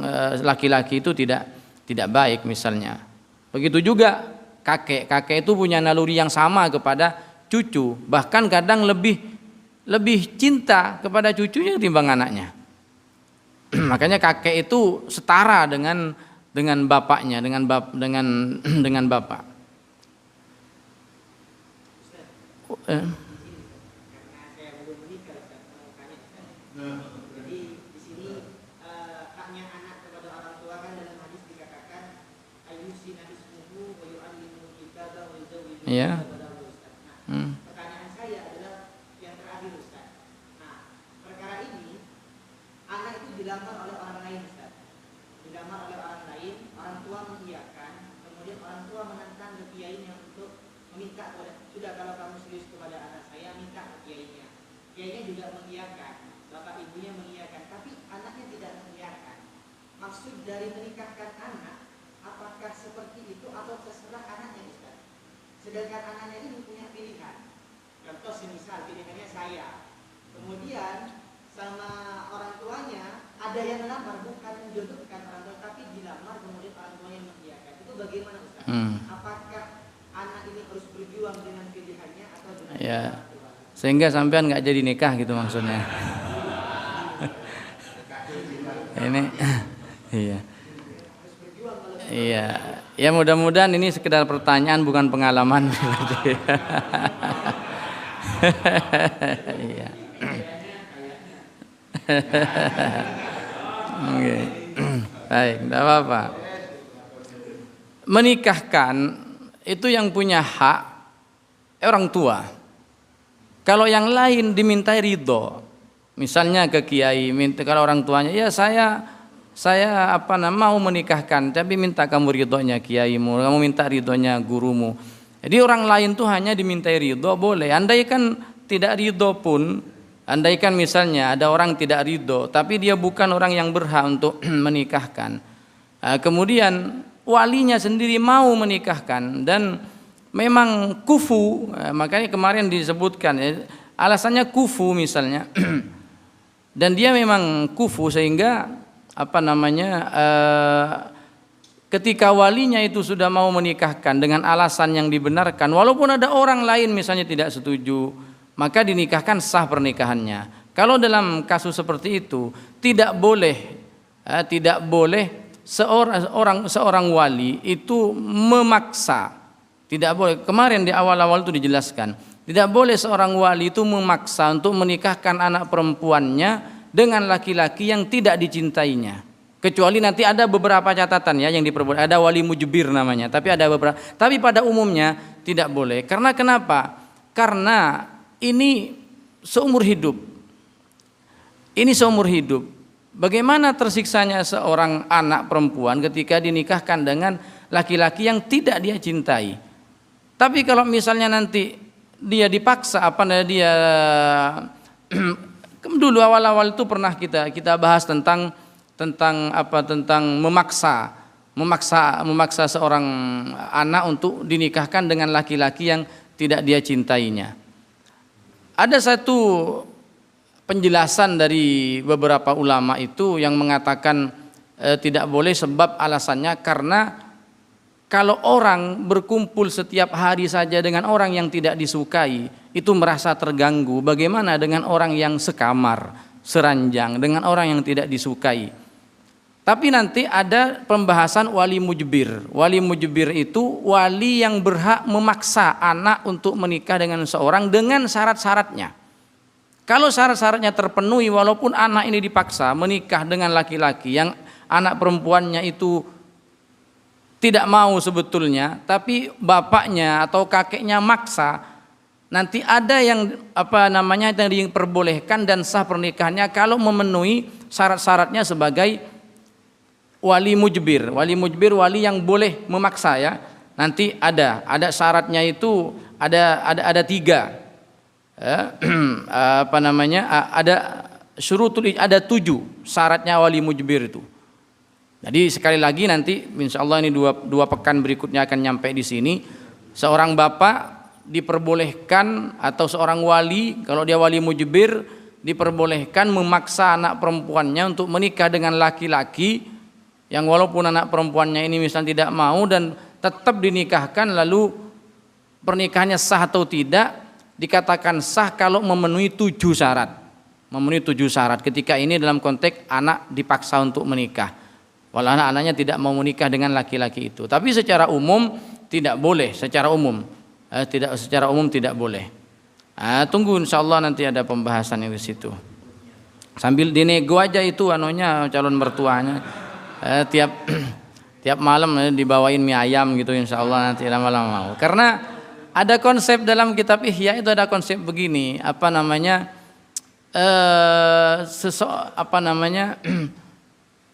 laki-laki itu tidak baik misalnya. Begitu juga kakek itu punya naluri yang sama kepada cucu, bahkan kadang lebih cinta kepada cucunya ketimbang anaknya. Makanya kakek itu setara dengan bapaknya, dengan bapak. Ya. Pertanyaan saya adalah yang terakhir, Ustaz. Nah, perkara ini anak itu dilamar oleh orang lain, Ustaz. Dilamar oleh orang lain, orang tua mengiyakan, kemudian orang tua menantang ke kiainya untuk meminta kepada, sudah kalau kamu serius kepada anak saya, minta ke kiainya. Kiainya juga mengiyakan, bapak ibunya mengiyakan, tapi anaknya tidak mengiyakan. Maksud dari menikahkan anak apakah seperti itu atau terserah anaknya Ustaz? Sedangkan anaknya ini punya pilihan. Contoh semisal pilihannya saya, kemudian sama orang tuanya ada yang melamar, bukan menjodohkan orang tua tapi dilamar, kemudian orang tuanya mengiyakan. Itu bagaimana Ustaz? Apakah anak ini harus berjuang dengan pilihannya atau dengan ya, sehingga sampean nggak jadi nikah gitu maksudnya. Ini iya. Iya. Ya mudah-mudahan ini sekedar pertanyaan bukan pengalaman. Iya. Oke. Baik, tidak apa-apa. Menikahkan itu yang punya hak orang tua. Kalau yang lain dimintai ridho, misalnya ke kiai, minta kalau orang tuanya, ya saya mau menikahkan, tapi minta kamu ridhonya kiaimu, kamu minta ridhonya gurumu. Jadi orang lain tuh hanya dimintai ridho boleh. Andaikan tidak ridho pun, andaikan misalnya ada orang tidak ridho, tapi dia bukan orang yang berhak untuk menikahkan. Kemudian walinya sendiri mau menikahkan dan memang kufu, makanya kemarin disebutkan alasannya kufu misalnya, dan dia memang kufu sehingga ketika walinya itu sudah mau menikahkan dengan alasan yang dibenarkan, walaupun ada orang lain misalnya tidak setuju, maka dinikahkan, sah pernikahannya. Kalau dalam kasus seperti itu tidak boleh seorang wali itu memaksa. Tidak boleh. Kemarin di awal-awal itu dijelaskan, tidak boleh seorang wali itu memaksa untuk menikahkan anak perempuannya dengan laki-laki yang tidak dicintainya. Kecuali nanti ada beberapa catatan ya yang diperbolehkan. Ada wali mujbir namanya, tapi ada beberapa. Tapi pada umumnya tidak boleh. Karena kenapa? Karena ini seumur hidup. Ini seumur hidup. Bagaimana tersiksanya seorang anak perempuan ketika dinikahkan dengan laki-laki yang tidak dia cintai. Tapi kalau misalnya nanti dia dipaksa, dulu awal-awal itu pernah kita bahas tentang memaksa seorang anak untuk dinikahkan dengan laki-laki yang tidak dia cintainya. Ada satu penjelasan dari beberapa ulama itu yang mengatakan tidak boleh, sebab alasannya karena kalau orang berkumpul setiap hari saja dengan orang yang tidak disukai, itu merasa terganggu. Bagaimana dengan orang yang sekamar, seranjang, dengan orang yang tidak disukai? Tapi nanti ada pembahasan wali mujbir. Wali mujbir itu wali yang berhak memaksa anak untuk menikah dengan seorang dengan syarat-syaratnya. Kalau syarat-syaratnya terpenuhi, walaupun anak ini dipaksa menikah dengan laki-laki yang anak perempuannya itu tidak mau sebetulnya, tapi bapaknya atau kakeknya maksa, nanti ada yang yang diperbolehkan dan sah pernikahannya kalau memenuhi syarat-syaratnya sebagai wali mujbir. Wali mujbir wali yang boleh memaksa ya. Nanti ada syaratnya itu ada 3. Ada 7 syaratnya wali mujbir itu. Jadi sekali lagi nanti insya Allah ini dua pekan berikutnya akan nyampe di sini. Seorang bapak diperbolehkan atau seorang wali, kalau dia wali mujbir, diperbolehkan memaksa anak perempuannya untuk menikah dengan laki-laki yang walaupun anak perempuannya ini misalnya tidak mau dan tetap dinikahkan, lalu pernikahannya sah atau tidak, dikatakan sah kalau memenuhi 7 syarat. Memenuhi 7 syarat. Ketika ini dalam konteks anak dipaksa untuk menikah. Walau anak-anaknya tidak mau menikah dengan laki-laki itu. Tapi secara umum tidak boleh, secara umum tidak boleh. Tunggu insya Allah nanti ada pembahasan di situ. Sambil dinego aja itu calon mertuanya. Tiap malam dibawain mie ayam gitu insya Allah nanti lama-lama mau. Karena ada konsep dalam kitab Ihya itu, ada konsep begini,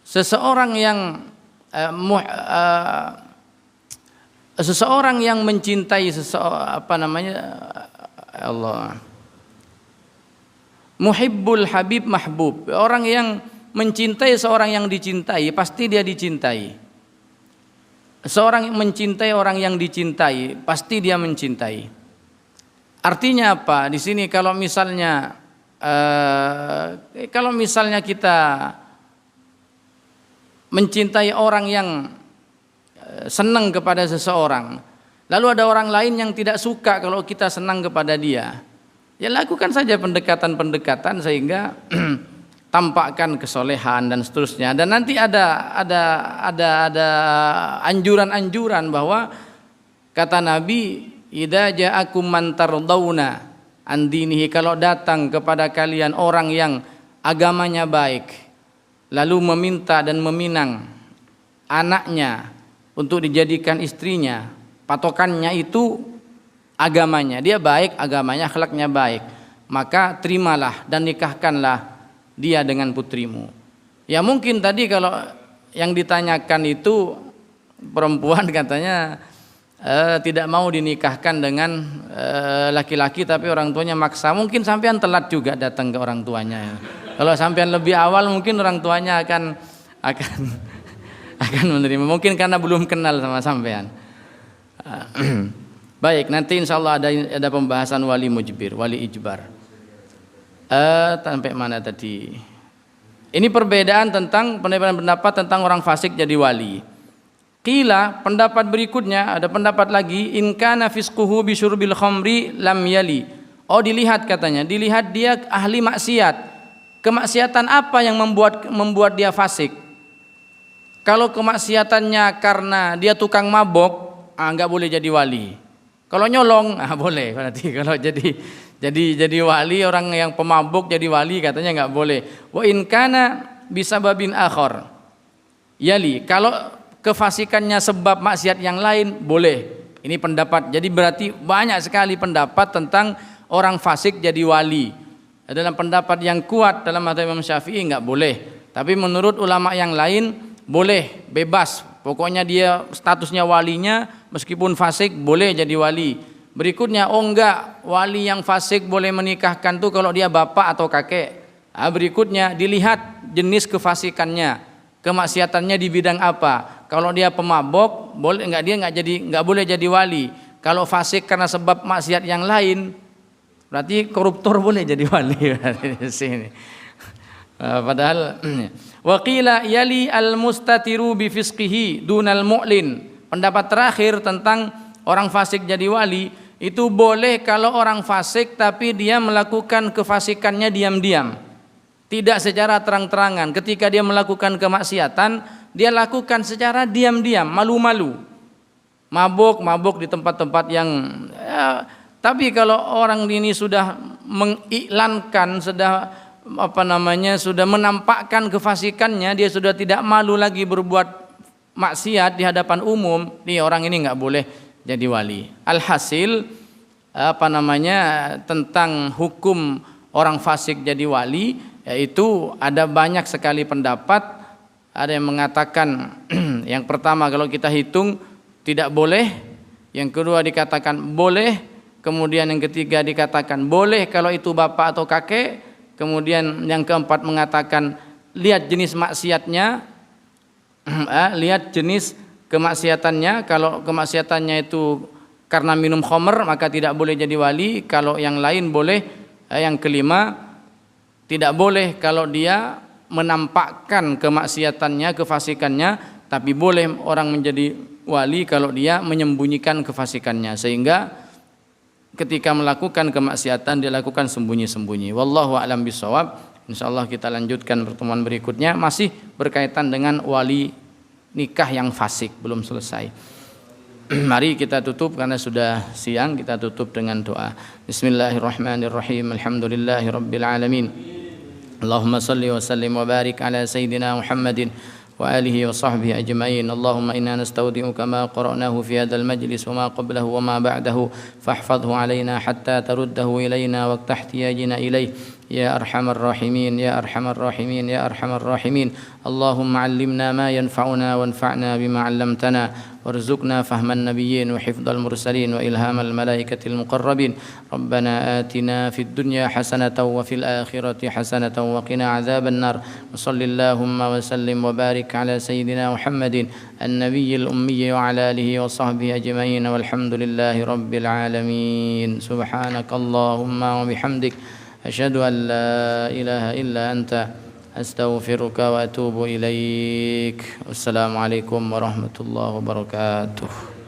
seseorang yang mencintai muhibbul habib mahbub, orang yang mencintai seorang yang dicintai pasti dia dicintai. seorang yang mencintai orang yang dicintai, pasti dia mencintai. Artinya apa? Di sini kalau misalnya kita mencintai orang yang senang kepada seseorang, lalu ada orang lain yang tidak suka kalau kita senang kepada dia, ya lakukan saja pendekatan-pendekatan sehingga tampakkan kesolehan dan seterusnya. Dan nanti ada anjuran-anjuran bahwa kata Nabi, idza ja'akum man tardawna an dinihi, kalau datang kepada kalian orang yang agamanya baik, lalu meminta dan meminang anaknya untuk dijadikan istrinya, patokannya itu agamanya, dia baik, agamanya, akhlaknya baik, maka terimalah dan nikahkanlah dia dengan putrimu. Ya mungkin tadi kalau yang ditanyakan itu perempuan katanya tidak mau dinikahkan dengan laki-laki tapi orang tuanya maksa, mungkin sampean telat juga datang ke orang tuanya. Kalau sampean lebih awal mungkin orang tuanya akan menerima, mungkin karena belum kenal sama sampean. Baik, nanti insya Allah ada pembahasan wali mujbir, wali ijbar. Sampai mana tadi? Ini perbedaan tentang pendapat tentang orang fasik jadi wali. Qila, pendapat berikutnya, ada pendapat lagi, in kana fisquhu bi syurbil khamri lam yali. Oh, dilihat katanya, dilihat dia ahli maksiat. Kemaksiatan apa yang membuat dia fasik? Kalau kemaksiatannya karena dia tukang mabok, enggak boleh jadi wali. Kalau nyolong, boleh berarti. Kalau jadi wali, orang yang pemabuk jadi wali katanya enggak boleh. Wa in kana bisababin akhar yali, kalau kefasikannya sebab maksiat yang lain boleh. Ini pendapat. Jadi berarti banyak sekali pendapat tentang orang fasik jadi wali. Dalam pendapat yang kuat dalam mazhab Imam Syafi'i enggak boleh. Tapi menurut ulama yang lain boleh, bebas. Pokoknya dia statusnya walinya meskipun fasik boleh jadi wali. Berikutnya, oh enggak, wali yang fasik boleh menikahkan tuh kalau dia bapak atau kakek. Berikutnya dilihat jenis kefasikannya, kemaksiatannya di bidang apa. Kalau dia pemabok, boleh enggak, dia enggak boleh jadi wali. Kalau fasik karena sebab maksiat yang lain, berarti koruptor boleh jadi wali di sini. Padahal waqila yali al-mustatiru bi fisqihi dunal mu'lin. Pendapat terakhir tentang orang fasik jadi wali, itu boleh kalau orang fasik tapi dia melakukan kefasikannya diam-diam, tidak secara terang-terangan. Ketika dia melakukan kemaksiatan, dia lakukan secara diam-diam, malu-malu, mabuk di tempat-tempat yang tapi kalau orang ini sudah mengiklankan, sudah menampakkan kefasikannya, dia sudah tidak malu lagi berbuat maksiat di hadapan umum, nih orang ini enggak boleh jadi wali. Alhasil tentang hukum orang fasik jadi wali, yaitu ada banyak sekali pendapat. Ada yang mengatakan yang pertama kalau kita hitung tidak boleh, yang kedua dikatakan boleh, kemudian yang ketiga dikatakan boleh kalau itu bapak atau kakek, kemudian yang keempat mengatakan lihat jenis maksiatnya, lihat jenis kemaksiatannya. Kalau kemaksiatannya itu karena minum khamr maka tidak boleh jadi wali. Kalau yang lain boleh. Yang kelima, tidak boleh kalau dia menampakkan kemaksiatannya, kefasikannya, tapi boleh orang menjadi wali kalau dia menyembunyikan kefasikannya, sehingga ketika melakukan kemaksiatan dia lakukan sembunyi-sembunyi. Wallahu a'lam bishawab. Insyaallah kita lanjutkan pertemuan berikutnya, masih berkaitan dengan wali nikah yang fasik, belum selesai. Mari kita tutup karena sudah siang, kita tutup dengan doa. Bismillahirrahmanirrahim. Alhamdulillahirabbil alamin. Allahumma salli wa sallim wa barik ala sayyidina Muhammadin wa alihi wa sahbihi ajma'in. Allahumma inna nastaudi'uka ma qara'nahu fi hadzal majlis wa ma qablahu wa ma ba'dahu fahfadhhu alaina hatta taruddahu ilaina waqta ihtiyajina ilaih. يا أرحم الراحمين يا أرحم الراحمين يا أرحم الراحمين. اللهم علمنا ما ينفعنا وانفعنا بما علمتنا، وارزقنا فهم النبيين وحفظ المرسلين وإلهام الملائكة المقربين. ربنا آتنا في الدنيا حسنة وفي الآخرة حسنة وقنا عذاب النار. وصل اللهم وسلم وبارك على سيدنا محمد النبي الأمي وعلى آله وصحبه أجمعين، والحمد لله رب العالمين. سبحانك اللهم وبحمدك، أشهد أن لا إله إلا أنت، أستغفرك وأتوب إليك. والسلام عليكم ورحمة الله وبركاته.